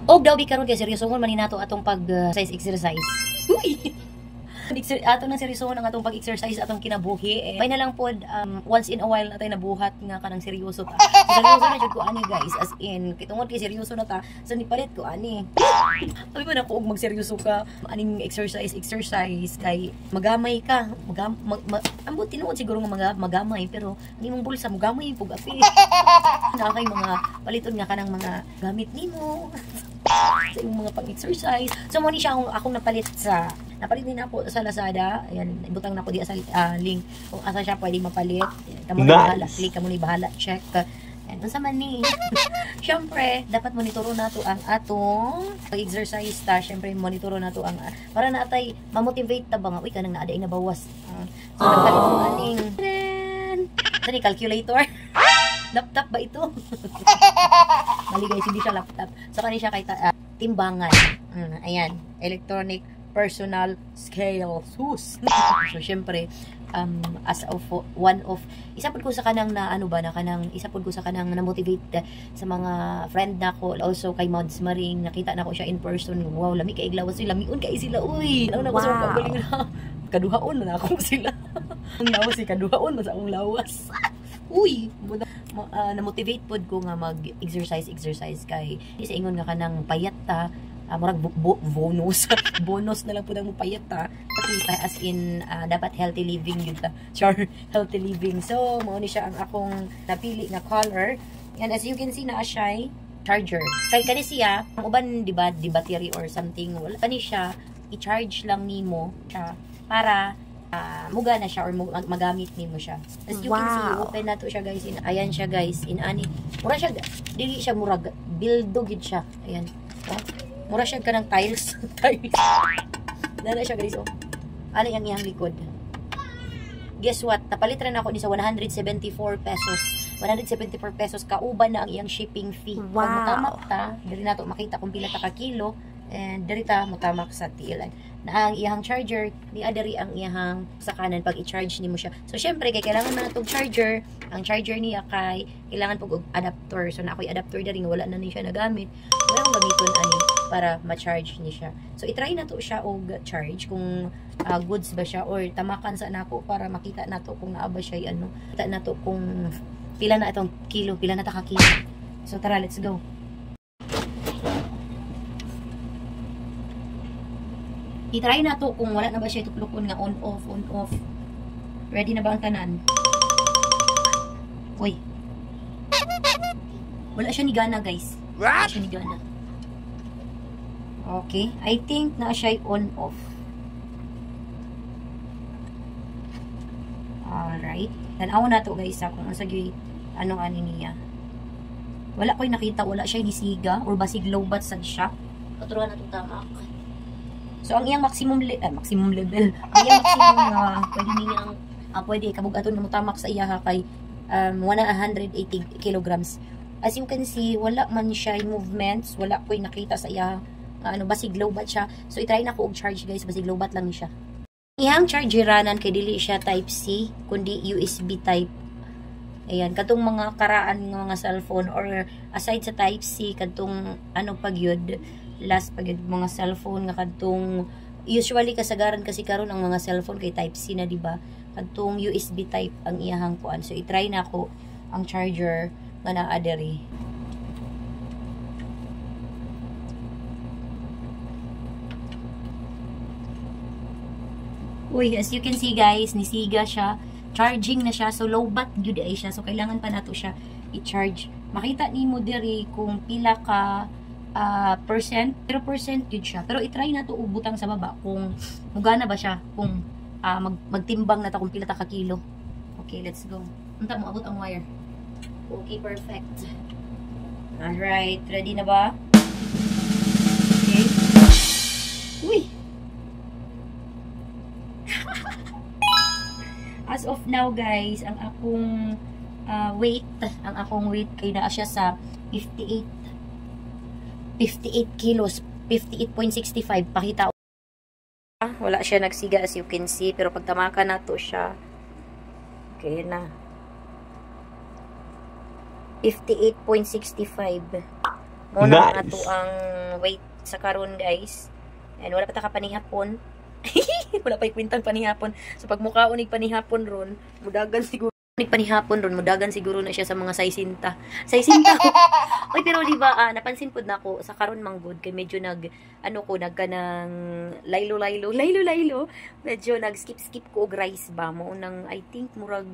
Og daw bi karon kay seryoso man ni nato atong pag size exercise. Uy. Ato nang seryoso ang atong pag-exercise atong kinabuhi. May na lang pod once in a while na tayo nabuhat nga kanang seryoso ta. Seryoso na jud ko ani guys, as in kitungod kay seryoso na ta. So nipalit ko ani. Sabi mo na ko og magseryoso ka, aning exercise kay magamay ka. Ambot tinuod siguro nga magamay pero ani mong bulsa mogamay pug api. Na kay mga paliton nga kanang mga gamit nimo. Sa yung mga pang-exercise. So mo ni siya akong napalit din na po sa Lazada. Ayan, ibutang na ko di sa link kung asa siya pwede mapalit. Kamo ni bahala, click kamo ni bahala, check. Ayan, unsa man ni. Syempre, dapat monitoro nato ang atong pag-exercise ta. Syempre, monitoro nato ang para na atay ma-motivate ta ba nga uy kanang naaday na bawas. So nagpalit ko aning tani calculator. Laptop ba ito? Mali guys, hindi siya laptop. So kani siya kay timbangan. Ayan, electronic personal scale. Sus. So syempre as of one of isa pud ko sa kanang na ano ba na kanang isa pud ko sa kanang na motivate sa mga friend nako, also kay Mods Maring, nakita nako siya in person. Wow, lami kay iglawas sila, lamiun kay sila uy. Ano na ko sa pagaling na kaduhaon na ako sila. Ang lawas si kaduhaon sa akong lawas. Uy, na-motivate pod ko nga mag-exercise kay sa ingon nga kanang payat ta, murag bonus na lang po ang payat ta. Pakita as in dapat healthy living yun ta. Sure, healthy living. So, mao ni siya ang akong napili na color. And as you can see na siya charger. Kay kani siya, ang uban di battery or something, wala kani siya i-charge lang nimo siya para muga na siya or magamit nimo siya. As you can see, open na to siya guys. Ayan siya guys. Ani. Mura siya, dili siya murag. Bildo gid siya. Ayan. Oh. Mura siya ka ng tiles. Dala siya guys. Oh. Ano yung iyang likod? Guess what? Napalit rin ako ni sa 174 pesos. 174 pesos. Kauban na ang iyang shipping fee. Wow. Pag matamak ta, dali na to makita kung pila ta ka kilo. And dali ta matamak sa tiilan. Na ang iyang charger, ni adari ang iyang sa kanan pag i-charge nimo siya. So syempre kay kailangan man natong charger. Ang charger niya kay kailangan pug adapter. So na ako'y adapter diri nga wala na ni siya nagamit. Wala akong gamiton ani para ma-charge ni siya. So i-try na to siya og charge kung goods ba siya or tamakan sa nako para makita nato kung naa ba siya ano. Kita nato kung pila na itong kilo, pila na ta ka kilo. So tara, let's go. I-try na to kung wala na ba siya tuklukon nga on off. Ready na ba ang tanan? Uy. Wala siya ni gana guys. Wala siya ni gana. Okay. I think na siya on off. Alright. Tanaw na to guys kung asa gyud anong ani niya. Wala ko'y nakita, wala siya gisiga or basig low bat sad siya. Paturuan na to tamak. So, ang iyang maximum level, ang iyang maximum pwede niyang, pwede kabugaton na mutamak sa iya kay 180 kilograms. As you can see, wala man siya movements, wala ko'y nakita sa iya, basig low bat siya. So, itry na ko og charge guys, basig low bat lang siya. Iyang chargeranan kay dili siya type C, kundi USB type. Ayan, katong mga karaan ng mga cellphone or aside sa type C, katong pagyod, last pag mga cellphone nga kadtong usually kasagaran kasi karon ang mga cellphone kay type C na di ba kadtong USB type ang iyahang kuan. So i-try na ko ang charger nga naa diri. Uy, as you can see guys, nisiga siya, charging na siya, so low bat gyud ay siya, so kailangan pa nato siya i-charge. Makita nimo diri kung pila ka percent, 0% yun siya. Pero i-try na to ubutang sa baba kung mugana ba siya, kung magtimbang na ta kung pila ta ka kilo. Okay, let's go. Unta mo abot ang wire. Okay, perfect. Alright, ready na ba? Okay. Uy! As of now guys, ang akong weight kay naa siya sa 58 kilos, 58.65. Pakita. Wala siya nagsiga as you can see, pero pagtamaka na to siya. Okay na. 58.65. Muna nice. Ato ang wait sa karon guys. And wala pa ta ka panihapon. Wala pa ikwintang panihapon. So pag mukha unig panihapon ron, mudagan siguro. Unig panihapon ron, mudagan siguro na siya sa mga saysinta. Saysinta ko. Oy, pero di ba napansin pud nako sa karon manggod kay medyo nagkanang laylo. Medyo nag-skip ko og rice ba mo nang I think murag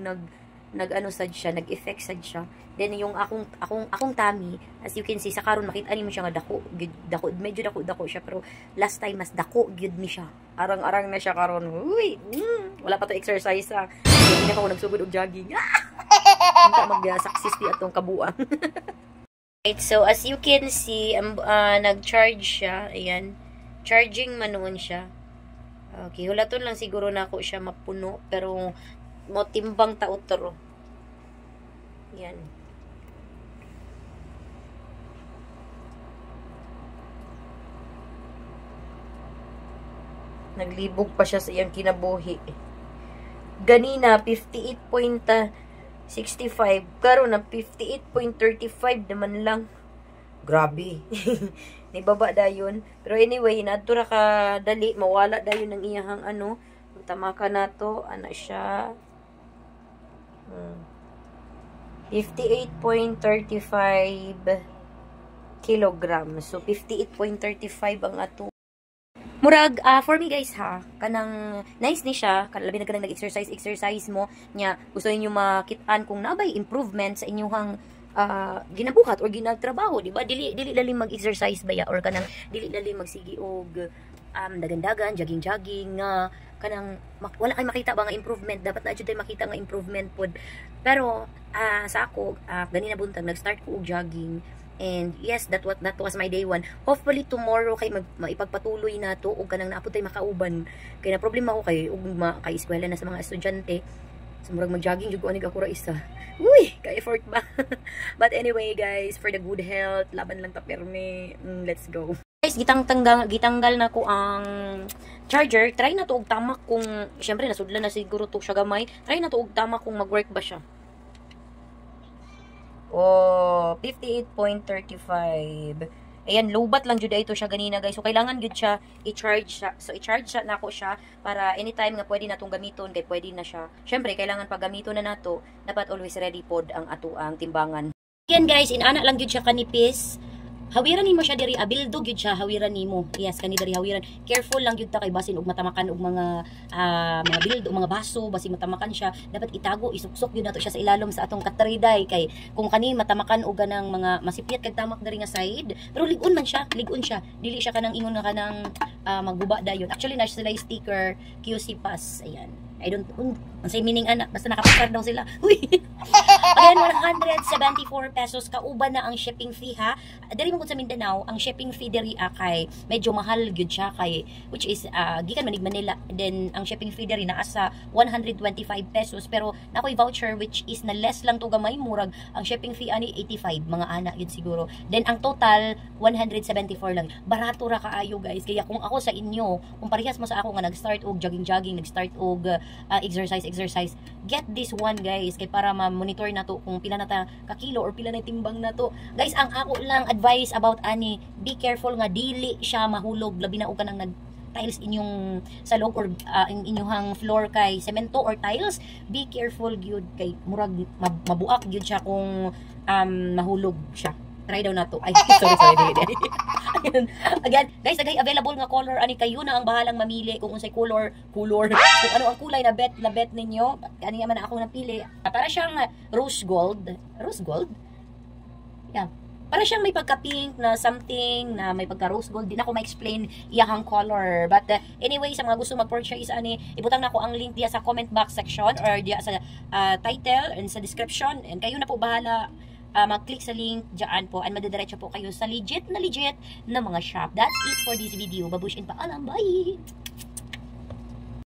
sad siya, nag-effect sad siya. Then yung akong tummy, as you can see sa karon makita nimo siya nga dako, medyo dako siya, pero last time mas dako gyud ni siya. Arang-arang na siya karon. Uy, wala pa to exercise ha. Hindi na ako nagsugod og jogging. Unta mag-success di atong kabuang. Right, so as you can see, nag-charge siya. Ayan. Charging man noon siya. Okay, hulaton lang siguro na ako siya mapuno, pero mo timbang ta utro. Yan. Naglibog pa siya sa iyang kinabuhi. Ganina 58.65, karon na 58.35 naman lang. Grabe. Nibaba dayon. Pero anyway, nadto ra ka dali mawala dayon ng iyahang tamaka na to, siya 58.35 kilograms. So 58.35 ang ato. Murag for me guys ha, kanang nice ni siya, labi na kanang nag-exercise mo nya, gusto niyo makitaan kung nabay improvement sa inyong ginabuhat or ginagtrabaho, di ba? Dili lalim mag-exercise baya or kanang dili lalim magsigi og dagandagan, jogging kanang wala kay makita ba nga improvement, dapat na jud tay makita nga improvement pod. Pero sa ako ganina buntag nag-start ko og jogging, and yes, that was my day one. Hopefully tomorrow kay maipagpatuloy na to og kanang naapod tay makauban, kay na problema ko kay ugma kay eskwela na sa mga estudyante. So murag mag-jogging jud ko anig ako ra isa. Uy, ka-effort ba? But anyway guys, for the good health, laban lang ta perme. Let's go. Guys, gitanggal na ko ang charger. Try na to og tamak kung syempre nasudlan na siguro to siya gamay. Try na to og tamak kung mag-work ba siya. Oh, 58.35. Ayan, lowbat lang jud ito siya ganina guys. So kailangan gud siya i-charge siya. So i-charge siya nako siya para anytime nga pwede natong gamiton kay pwede na siya. Syempre kailangan pag gamiton na nato, dapat always ready pod ang ato ang timbangan. Again guys, inana lang gud siya kanipis. Hawiran nimo siya diri, abildo gyud siya, hawiran nimo. Yes, kani diri hawiran. Careful lang gyud ta kay basin og matamakan og mga bildo, mga baso, basin matamakan siya. Dapat itago, isuksok gyud nato siya sa ilalom sa atong katriday kay kung kani matamakan og ganang mga masipyat kag tamak diri nga side. Pero ligon siya. Dili siya kanang ingon nga kanang magguba dayon. Actually na sila sticker QC pass. Ayan. I don't say meaning anak, basta nakapasar daw sila. Uy. Again, 174 pesos kauban na ang shipping fee ha. Diri mo sa Mindanao, ang shipping fee diri kay medyo mahal gyud siya kay which is gikan manig Manila. Then ang shipping fee diri naa sa 125 pesos, pero nakoy voucher which is na less lang to gamay, murag ang shipping fee ani 85 mga ana gyud siguro. Then ang total 174 lang. Barato ra kaayo guys. Kaya kung ako sa inyo, kung parehas mo sa ako nga nag-start og jogging, nag-start og exercise, get this one guys kay para ma-monitor na to kung pila na ta ka kilo or pila na timbang na to guys. Ang ako lang advice about ani, be careful nga dili siya mahulog labi na og kanang nag tiles inyong salog or inyong floor kay semento or tiles. Be careful gyud kay murag mabuak gyud siya kung mahulog siya. Try daw na to. Ay, sorry. Again, guys, agay available nga color ani kayo na ang bahalang mamili kung unsay color, kung ano ang kulay na bet ninyo. Ani man ako napili. Para siyang rose gold. Yeah. Para siyang may pagka-pink na something na may pagka-rose gold. Di na ako ma-explain iyahang color. But anyway, sa mga gusto mag-purchase ani, ibutang na ko ang link diya sa comment box section or diya sa title and sa description. And kayo na po bahala mag-click sa link dyan po and madadiretso po kayo sa legit na mga shop. That's it for this video. Babush and paalam. Bye!